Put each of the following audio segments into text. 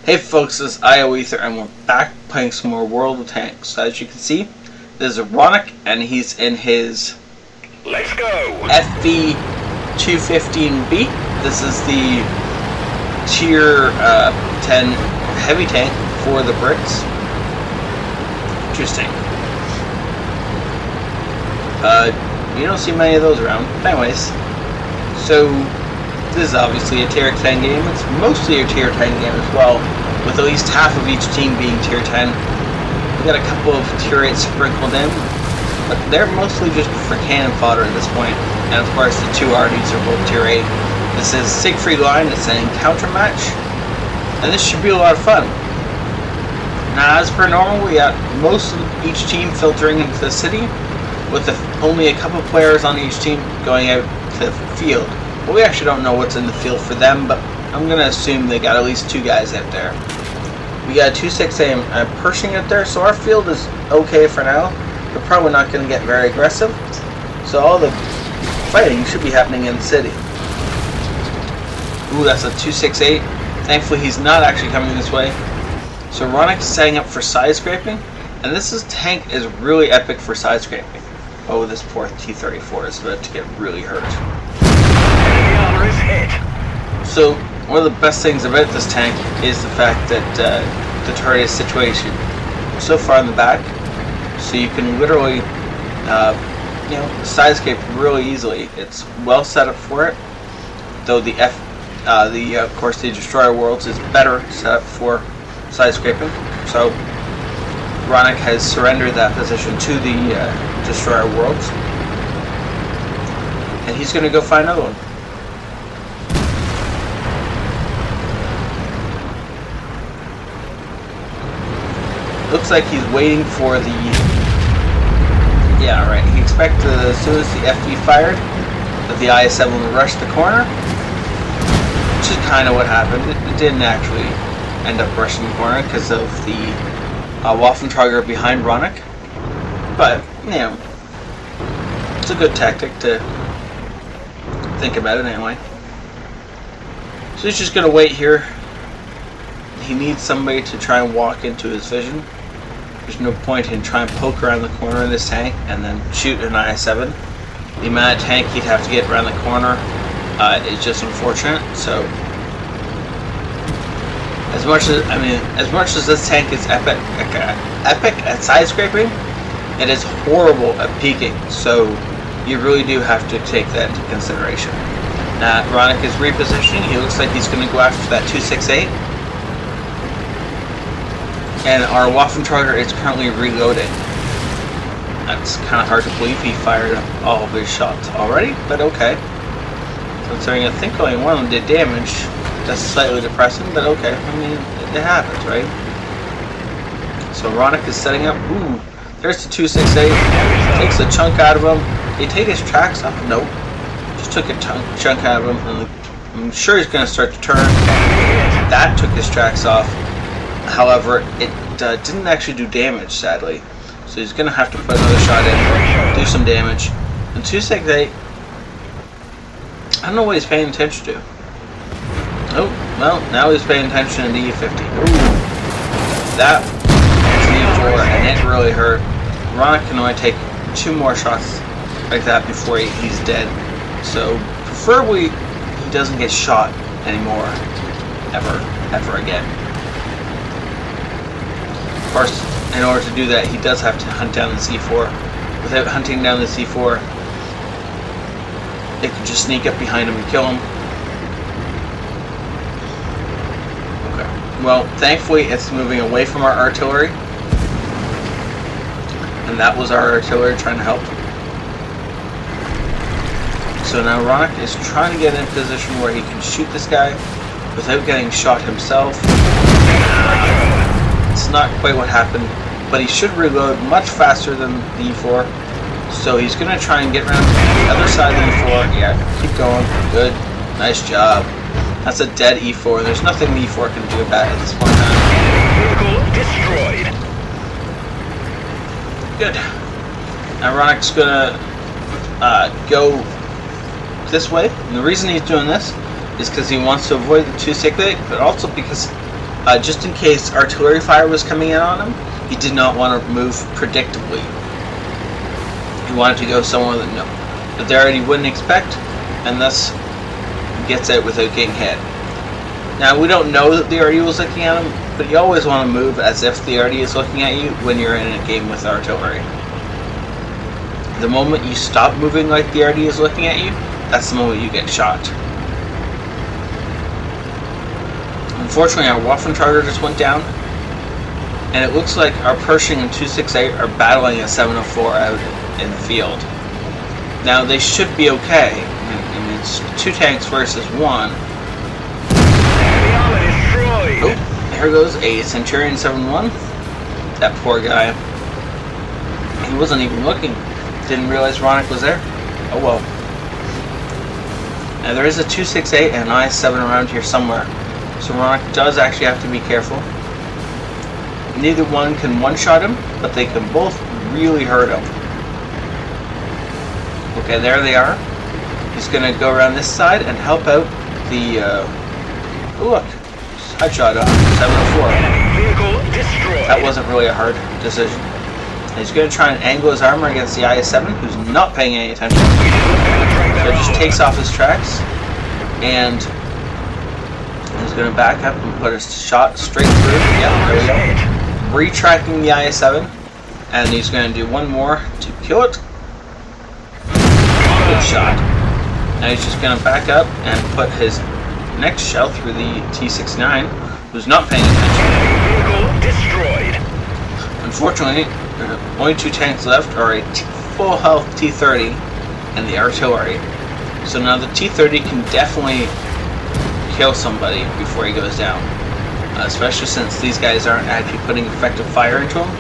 Hey folks, this is ioether and we're back playing some more World of Tanks. So as you can see, this is Ronnok and he's in his Let's go FV 215B. This is the tier 10 heavy tank for the Brits. Interesting. You don't see many of those around. Anyways, so this is obviously a tier 10 game. It's mostly a tier 10 game as well, with at least half of each team being tier 10. We got a couple of tier 8 sprinkled in, but they're mostly just for cannon fodder at this point. And of course the two RDs are both tier 8. This is Siegfried line, it's an encounter match, and this should be a lot of fun. Now as per normal, we got most of each team filtering into the city, with only a couple players on each team going out to the field. Well, we actually don't know what's in the field for them, but I'm going to assume they got at least two guys out there. We got 268 Pershing out there, so our field is okay for now. We're probably not going to get very aggressive, so all the fighting should be happening in the city. Ooh, that's a 268. Thankfully, he's not actually coming this way. So Ronnok is setting up for side scraping, and this tank is really epic for side scraping. Oh, this poor T-34 is about to get really hurt. So one of the best things about this tank is the fact that the turret is situated so far in the back, so you can literally side scape really easily. It's well set up for it, though of course the destroyer worlds is better set up for side scraping. So Ronnok has surrendered that position to the destroyer worlds, and he's going to go find another one. Looks like he's waiting for the... Yeah, right. He expects as soon as the FD fired that the IS-7 will rush the corner, which is kind of what happened. It didn't actually end up rushing the corner because of the Waffentrager behind Ronnok, but it's a good tactic to think about it anyway. So he's just gonna wait here. He needs somebody to try and walk into his vision. There's no point in trying to poke around the corner in this tank and then shoot an IS-7. The amount of tank he'd have to get around the corner is just unfortunate. So as much as this tank is epic at side scraping, it is horrible at peeking. So you really do have to take that into consideration. Now Ronnok is repositioning. He looks like he's going to go after that 268. And our Waffentrager is currently reloading. That's kind of hard to believe. He fired up all of his shots already, but okay. Considering I think only one of them did damage, that's slightly depressing, but okay. I mean, it happens, right? So Ronnok is setting up. Ooh, there's the 268. Takes a chunk out of him. Did he take his tracks off? Nope. Just took a chunk out of him, and I'm sure he's going to start to turn. That took his tracks off. However, it didn't actually do damage, sadly. So he's going to have to put another shot in, do some damage. And 268, I don't know what he's paying attention to. Oh, well, now he's paying attention to the E50. Ooh, that was the E4, and it really hurt. Ronnok can only take 2 more shots like that before he's dead. So, preferably, he doesn't get shot anymore. Ever again. Of course, in order to do that, he does have to hunt down the C4. Without hunting down the C4, they can just sneak up behind him and kill him. Okay. Well, thankfully, it's moving away from our artillery. And that was our artillery trying to help. So now Ronnok is trying to get in a position where he can shoot this guy without getting shot himself. It's not quite what happened, but he should reload much faster than the E4. So he's going to try and get around to the other side of the E4. Yeah, keep going. Good. Nice job. That's a dead E4. There's nothing the E4 can do about it at this point in time. destroyed. Good. Now Ronnok's going to go this way. And the reason he's doing this is because he wants to avoid the 268, but also because just in case artillery fire was coming in on him, he did not want to move predictably. He wanted to go somewhere that the already wouldn't expect, and thus gets out without getting hit. Now, we don't know that the RD was looking at him, but you always want to move as if the RD is looking at you when you're in a game with artillery. The moment you stop moving like the RD is looking at you, that's the moment you get shot. Unfortunately, our Waffenträger just went down, and it looks like our Pershing and 268 are battling a 704 out in the field. Now, they should be okay. I mean, it's 2 tanks versus 1. Oh, there goes a Centurion 7-1. That poor guy. He wasn't even looking. Didn't realize Ronnok was there. Oh well. Now there is a 268 and an IS-7 around here somewhere. So Ronnok does actually have to be careful. Neither one can one-shot him, but they can both really hurt him. Okay, there they are. He's going to go around this side and help out the... oh look, headshot on 704. That wasn't really a hard decision. He's going to try and angle his armor against the IS-7, who's not paying any attention. So he just takes off his tracks, and he's going to back up and put a shot straight through. Yeah, there we go. Retracking the IS-7, and he's going to do one more to kill it. Good shot. Now he's just going to back up and put his next shell through the T-69, who's not paying attention. Destroyed. Unfortunately, there are only 2 tanks left, or a full health T-30 and the artillery. So now the T-30 can definitely kill somebody before he goes down, especially since these guys aren't actually putting effective fire into him.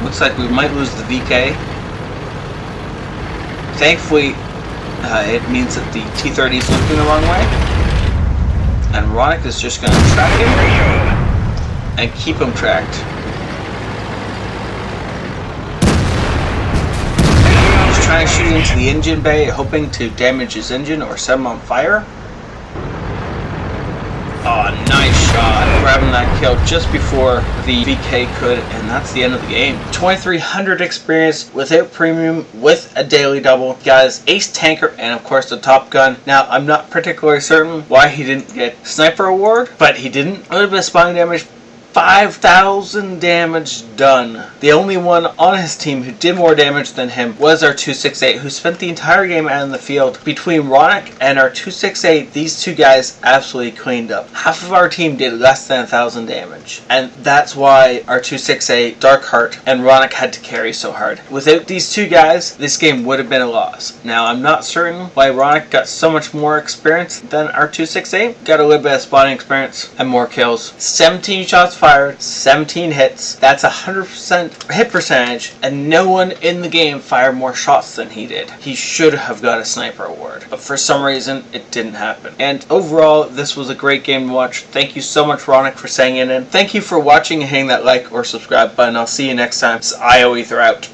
Looks like we might lose the VK. Thankfully, it means that the T-30 is looking the wrong way, and Ronnok is just going to track him and keep him tracked. He's trying to shoot into the engine bay, hoping to damage his engine or set him on fire. Oh, nice shot. Grabbing that kill just before the VK could, and that's the end of the game. 2300 experience without premium, with a daily double. Guys, ace tanker, and of course the Top Gun. Now, I'm not particularly certain why he didn't get sniper award, but he didn't. A little bit of spine damage. 5,000 damage done. The only one on his team who did more damage than him was our 268, who spent the entire game out in the field. Between Ronnok and our 268, these two guys absolutely cleaned up. Half of our team did less than 1,000 damage, and that's why our 268, Darkheart, and Ronnok had to carry so hard. Without these two guys, this game would have been a loss. Now, I'm not certain why Ronnok got so much more experience than our 268. Got a little bit of spawning experience and more kills. 17 shots fired, 17 hits. That's 100% hit percentage, and no one in the game fired more shots than he did. He should have got a sniper award, but for some reason it didn't happen. And overall, this was a great game to watch. Thank you so much, Ronnok, for saying it in. Thank you for watching and hitting that like or subscribe button. I'll see you next time. It's ioether out.